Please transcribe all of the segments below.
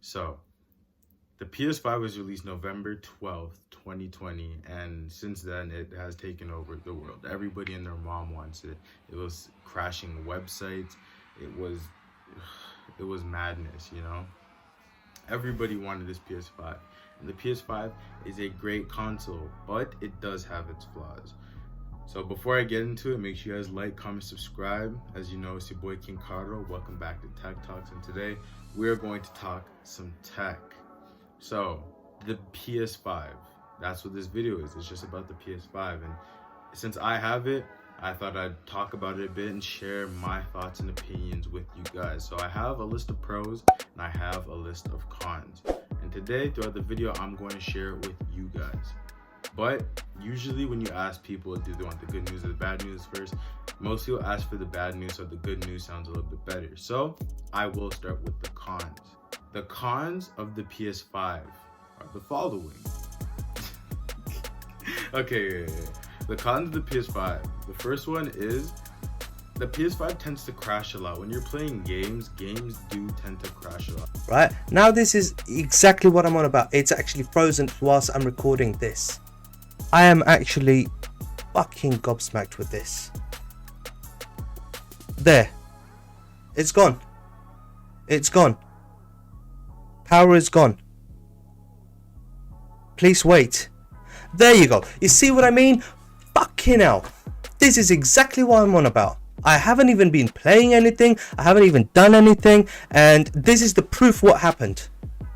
So the PS5 was released November 12th, 2020, and since then it has taken over the world. Everybody and their mom wants it. It was crashing websites. It was it was madness, you know? Everybody wanted this PS5. And the PS5 is a great console, but it does have its flaws. So before I get into it, make sure you guys like, comment, subscribe. As you know, it's your boy King Caro. Welcome back to Tech Talks, and today we are going to talk some tech. So the PS5, that's what this video is. It's just about the PS5, and since I have it, I thought I'd talk about it a bit and share my thoughts and opinions with you guys. So I have a list of pros and I have a list of cons. And today, throughout the video, I'm going to share it with you guys. But usually when you ask people, do they want the good news or the bad news first, most people ask for the bad news, so the good news sounds a little bit better. So I will start with the cons. The cons of the PS5 are the following. Okay. The cons of the PS5. The first one is the PS5 tends to crash a lot. When you're playing games do tend to crash a lot. Right, now this is exactly what I'm on about. It's actually frozen whilst I'm recording this. I am actually fucking gobsmacked with this. There. It's gone. It's gone. Power is gone. Please wait. There you go. You see what I mean? Fucking hell. This is exactly what I'm on about. I haven't even been playing anything. I haven't even done anything. And this is the proof what happened.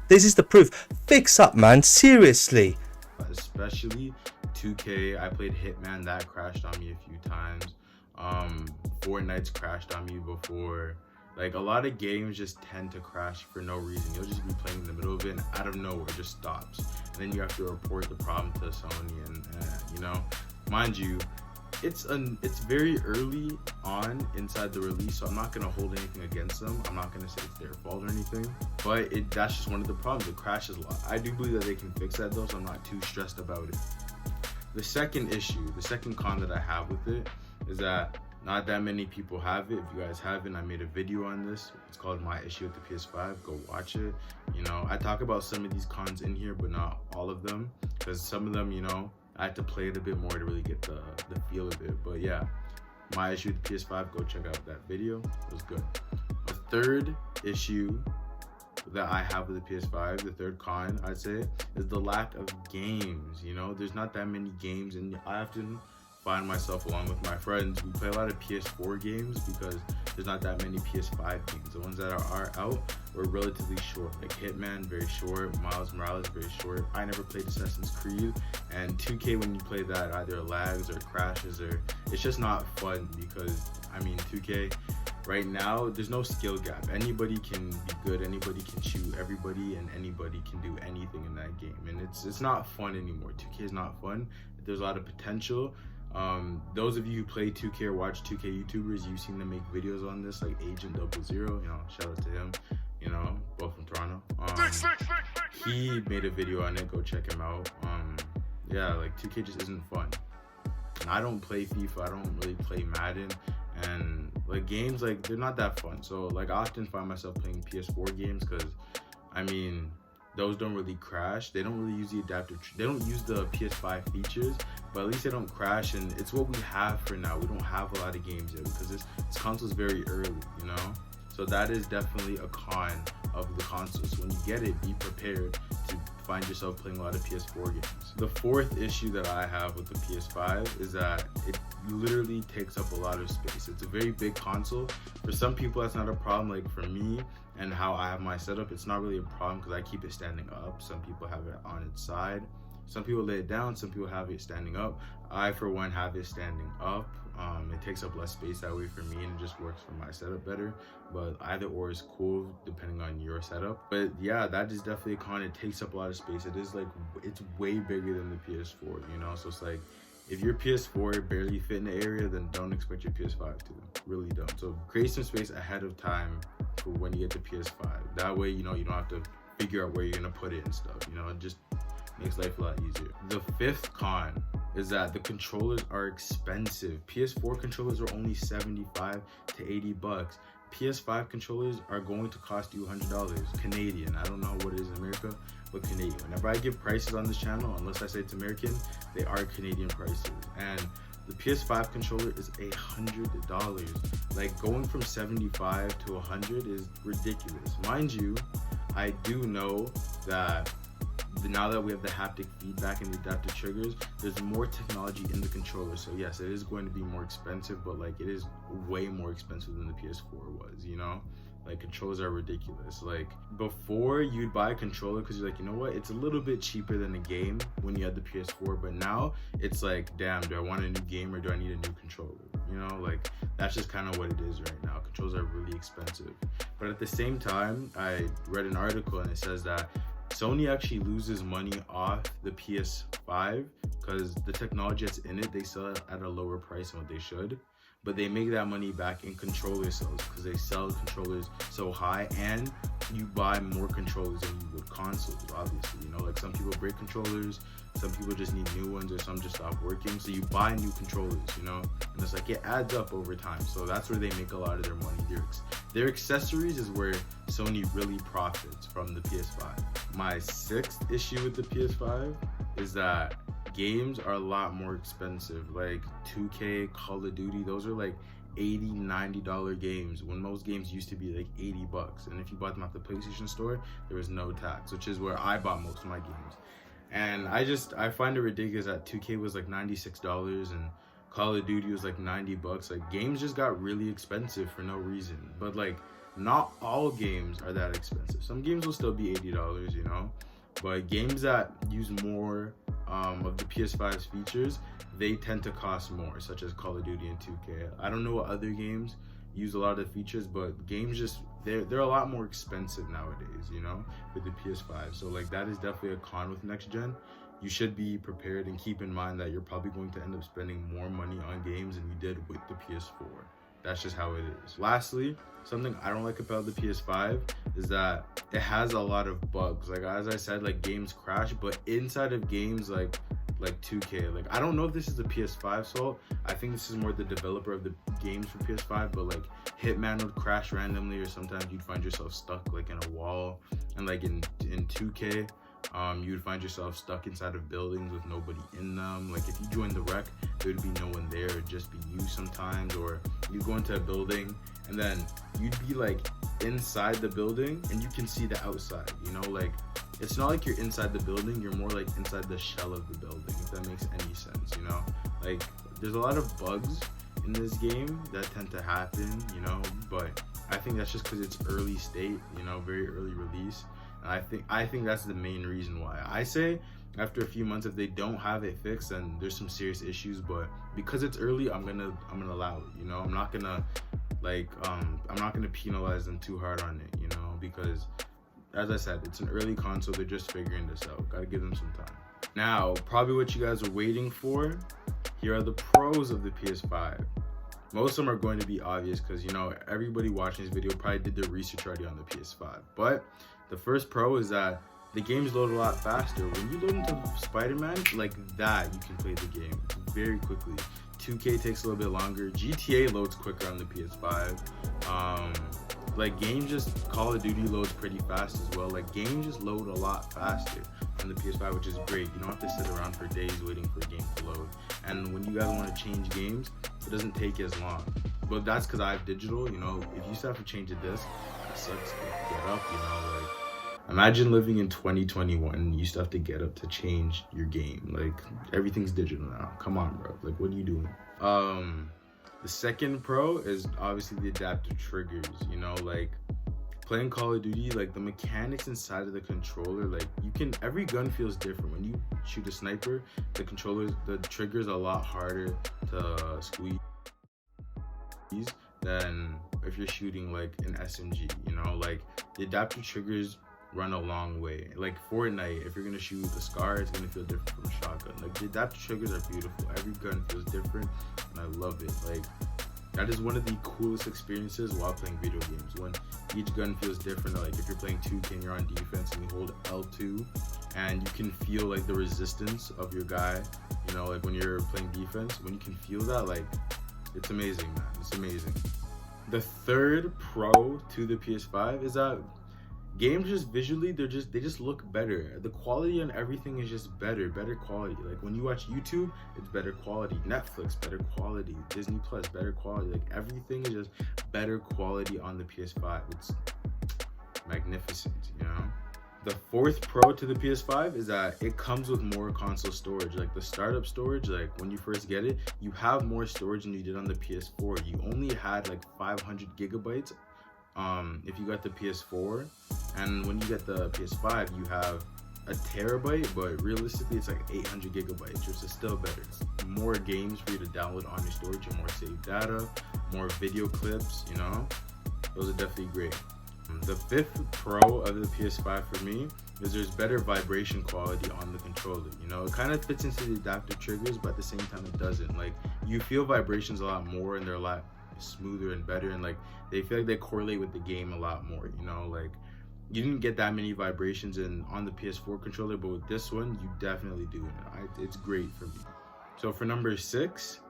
This is the proof. Fix up, man. Seriously. Especially 2K. I played Hitman. That crashed on me a few times. Fortnite's crashed on me before. Like, a lot of games just tend to crash for no reason. You'll just be playing in the middle of it and out of nowhere it just stops. And then you have to report the problem to Sony and you know, mind you, it's very early on inside the release, so I'm not gonna hold anything against them. I'm not gonna say it's their fault or anything, but that's just one of the problems. It crashes a lot. I do believe that they can fix that though, so I'm not too stressed about it. The second con that I have with it is that not that many people have it. If you guys haven't, I made a video on this. It's called My Issue with the PS5. Go watch it. You know, I talk about some of these cons in here, but not all of them, because some of them, you know, I had to play it a bit more to really get the feel of it. But yeah, My Issue with the PS5, go check out that video. It was good. The third issue that I have with the PS5, the third con, I'd say, is the lack of games. You know, there's not that many games, and I often find myself, along with my friends, we play a lot of PS4 games because there's not that many PS5 games. The ones that are out were relatively short, like Hitman, very short, Miles Morales, very short. I never played Assassin's Creed, and 2K, when you play that, either lags or crashes, or it's just not fun because, I mean, 2K, right now, there's no skill gap. Anybody can be good, anybody can shoot everybody, and anybody can do anything in that game. And it's not fun anymore. 2K is not fun. There's a lot of potential. Those of you who play 2K or watch 2K YouTubers, you've seen them make videos on this, like Agent 00, you know, shout out to him, you know, both from Toronto. He made a video on it, go check him out. Yeah, like 2K just isn't fun. And I don't play FIFA, I don't really play Madden, and like games, like they're not that fun. So like I often find myself playing PS4 games because, I mean, those don't really crash. They don't really use the adaptive. They don't use the PS5 features, but at least they don't crash. And it's what we have for now. We don't have a lot of games yet because this console is very early, you know? So that is definitely a con of the console. So when you get it, be prepared to find yourself playing a lot of PS4 games. The fourth issue that I have with the PS5 is that it literally takes up a lot of space. It's a very big console. For some people, that's not a problem. Like for me and how I have my setup, it's not really a problem because I keep it standing up. Some people have it on its side. Some people lay it down, some people have it standing up. I, for one, have it standing up. It takes up less space that way for me, and it just works for my setup better. But either or is cool depending on your setup. But yeah, that is definitely a con. It takes up a lot of space. It is like, it's way bigger than the PS4, you know? So it's like, if your PS4 barely fit in the area, then don't expect your PS5 to. Really don't. So create some space ahead of time for when you get the PS5. That way, you know, you don't have to figure out where you're gonna put it and stuff. You know, it just makes life a lot easier. The fifth con is that the controllers are expensive. PS4 controllers are only 75 to 80 bucks. PS5 controllers are going to cost you $100 Canadian. I don't know America, but Canadian. Whenever I give prices on this channel, unless I say it's American, they are Canadian prices. And the PS5 controller is $100. Like, going from 75 to 100 is ridiculous. Mind you, I do know that now that we have the haptic feedback and the adaptive triggers, there's more technology in the controller. So yes, it is going to be more expensive, but like, it is way more expensive than the PS4 was, you know? Like, controllers are ridiculous. Like, before, you'd buy a controller because you're like, you know what, it's a little bit cheaper than a game when you had the PS4, but now it's like, damn, do I want a new game or do I need a new controller? You know, like, that's just kind of what it is right now. Controllers are really expensive. But at the same time, I read an article and it says that Sony actually loses money off the PS5 because the technology that's in it, they sell it at a lower price than what they should. But they make that money back in controller sales because they sell controllers so high, and you buy more controllers than you would consoles, obviously. You know, like, some people break controllers, some people just need new ones, or some just stop working. So you buy new controllers, you know, and it's like, it adds up over time. So that's where they make a lot of their money. Their accessories is where Sony really profits from the PS5. My sixth issue with the PS5 is that games are a lot more expensive. Like 2K, Call of Duty, those are like $80, $90 games when most games used to be like $80. And if you bought them at the PlayStation Store, there was no tax, which is where I bought most of my games. And I find it ridiculous that 2K was like $96 and Call of Duty was like $90. Like, games just got really expensive for no reason. But like, not all games are that expensive. Some games will still be $80, you know? But games that use more of the PS5's features, they tend to cost more, such as Call of Duty and 2K. I don't know what other games use a lot of the features, but games just, they're a lot more expensive nowadays, you know, with the PS5. So like, that is definitely a con with next gen. You should be prepared and keep in mind that you're probably going to end up spending more money on games than you did with the PS4. That's just how it is. Lastly, something I don't like about the PS5 is that it has a lot of bugs. Like, as I said, like, games crash, but inside of games like 2K, like, I don't know if this is the PS5's fault. I think this is more the developer of the games for PS5, but like, Hitman would crash randomly, or sometimes you'd find yourself stuck like in a wall. And like in 2K, you would find yourself stuck inside of buildings with nobody in them. Like, if you joined the wreck, there would be no one there. It'd just be you sometimes. Or you go into a building and then you'd be like inside the building and you can see the outside, you know? Like, it's not like you're inside the building, you're more like inside the shell of the building, if that makes any sense, you know? Like, there's a lot of bugs in this game that tend to happen, you know? But I think that's just because it's early state, you know, very early release. I think that's the main reason why. I say after a few months, if they don't have it fixed, then there's some serious issues. But because it's early, I'm gonna allow it. You know, I'm not gonna penalize them too hard on it. You know, because as I said, it's an early console. They're just figuring this out. Gotta give them some time. Now, probably what you guys are waiting for. Here are the pros of the PS5. Most of them are going to be obvious because, you know, everybody watching this video probably did their research already on the PS5. But the first pro is that the games load a lot faster. When you load into Spider-Man, like that, you can play the game very quickly. 2K takes a little bit longer. GTA loads quicker on the PS5. Like, games just, Call of Duty loads pretty fast as well. Like, games just load a lot faster on the PS5, which is great. You don't have to sit around for days waiting for a game to load. And when you guys want to change games, it doesn't take as long. But that's because I have digital, you know. If you still have to change a disc, that sucks to get up, you know. Like, imagine living in 2021 and you still have to get up to change your game. Like, everything's digital now. Come on, bro. Like, what are you doing? The second pro is obviously the adaptive triggers, you know, like playing Call of Duty, like the mechanics inside of the controller, like every gun feels different. When you shoot a sniper, the trigger's a lot harder to squeeze than if you're shooting like an SMG, you know, like the adaptive triggers run a long way. Like Fortnite, if you're gonna shoot the Scar, it's gonna feel different from a shotgun. Like, the adaptive triggers are beautiful. Every gun feels different, and I love it. Like, that is one of the coolest experiences while playing video games, when each gun feels different. Like, if you're playing 2K and you're on defense and you hold L2 and you can feel like the resistance of your guy, you know, like when you're playing defense, when you can feel that, like, it's amazing, man. It's amazing. The third pro to the PS5 is that games just visually, they just look better. The quality and everything is just better quality. Like when you watch YouTube, it's better quality. Netflix, better quality. Disney Plus, better quality. Like everything is just better quality on the PS5. It's magnificent, you know. The fourth pro to the PS5 is that it comes with more console storage. Like the startup storage, like when you first get it, you have more storage than you did on the PS4. You only had like 500 gigabytes if you got the PS4, and when you get the PS5, you have a terabyte, but realistically it's like 800 gigabytes, which is still better. More games for you to download on your storage and more saved data, more video clips, you know. Those are definitely great. The fifth pro of the PS5 for me is there's better vibration quality on the controller. You know, it kind of fits into the adaptive triggers, but at the same time it doesn't. Like you feel vibrations a lot more, and they're a lot smoother and better, and like they feel like they correlate with the game a lot more. You know, like you didn't get that many vibrations on the PS4 controller, but with this one you definitely do. It's great for me. So for number 6,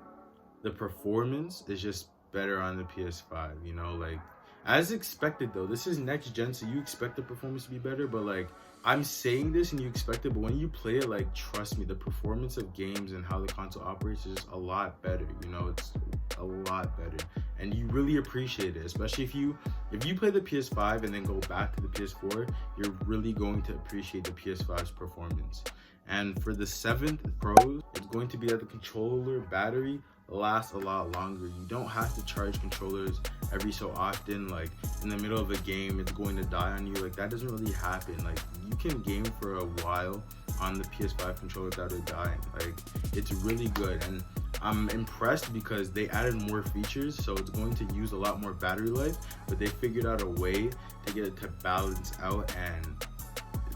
the performance is just better on the PS5. You know, like as expected though, this is next gen, so you expect the performance to be better, but like I'm saying this and you expect it, but when you play it, like trust me, the performance of games and how the console operates is just a lot better. You know, it's a lot better, and you really appreciate it, especially if you play the PS5 and then go back to the PS4, you're really going to appreciate the PS5's performance. And for the 7th pros, it's going to be that the controller battery lasts a lot longer. You don't have to charge controllers every so often, like in the middle of a game it's going to die on you. Like that doesn't really happen. Like you can game for a while on the PS5 controller without it dying. Like it's really good, and I'm impressed because they added more features, so it's going to use a lot more battery life, but they figured out a way to get it to balance out, and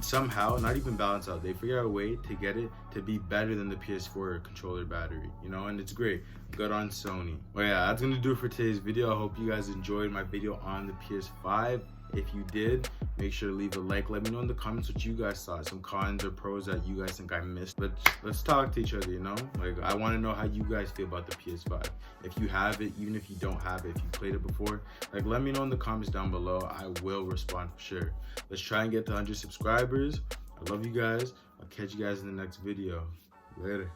somehow, not even balance out, they figured out a way to get it to be better than the PS4 controller battery, you know, and it's great. Good on Sony. Well, yeah, that's gonna do it for today's video. I hope you guys enjoyed my video on the PS5. If you did, make sure to leave a like. Let me know in the comments what you guys thought, some cons or pros that you guys think I missed. But let's talk to each other, you know. Like I want to know how you guys feel about the PS5. If you have it, even if you don't have it, if you played it before, like let me know in the comments down below. I will respond for sure. Let's try and get to 100 subscribers. I love you guys. I'll catch you guys in the next video. Later.